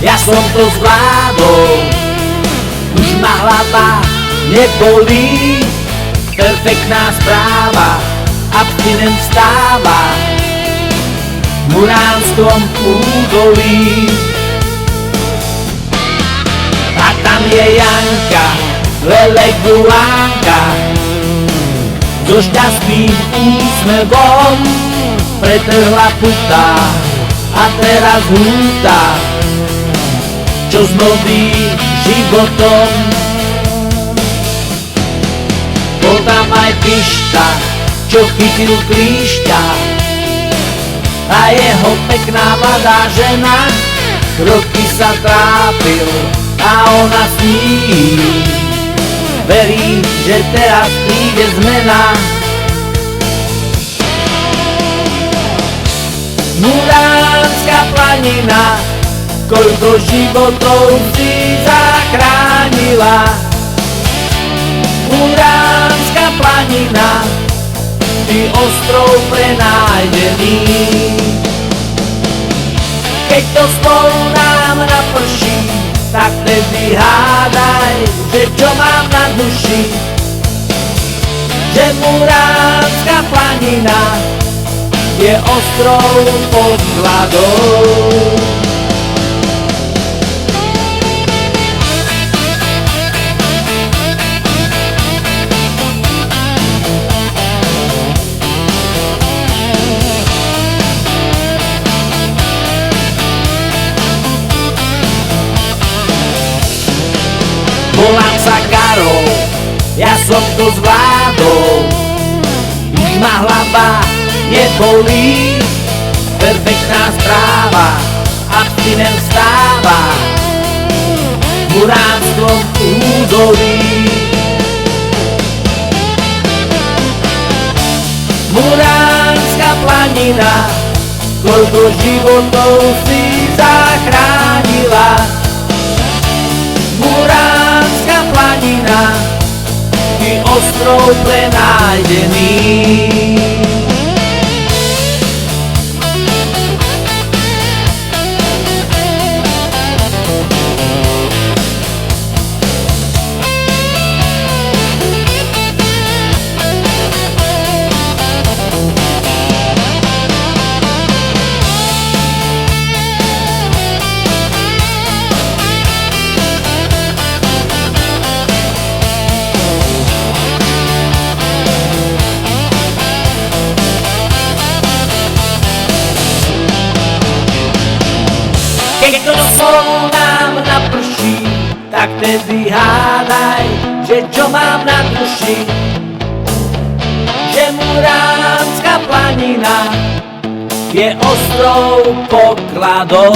Ja som to zvládol, už ma hlava nebolí. Perfektná správa, abstinent stáva v Muránskom údolí. A tam je Janka, Lelek Bulánka, so šťastným úsmevom pretrhla puta a teraz húta, čo s novým životom. Bol tam aj Pišta, čo chytil klíšťa, a jeho pekná mladá žena, roky sa trápil a ona s ním. Verí, že teraz príde zmena. Muránska planina, koľko životov si zachránila. Muránska planina, ty ostrov prenájdený. Keď to spolu nám naprší, tak vtedy hádaj, že čo mám na duši. Že Muránska planina je ostrov pod hladou. Volám sa Karol, ja som to zvládol, už ma hlava nebolí. Perfektná správa, abstinent stáva v Muránskom údolí. Muránska planina, koľko životov si zachránila. Muránska planina, ty ostrov prenájdený. Keď to spolu nám naprší, tak tedy hádaj, že čo mám na duši. Že Muránska planina je ostrov pokladov.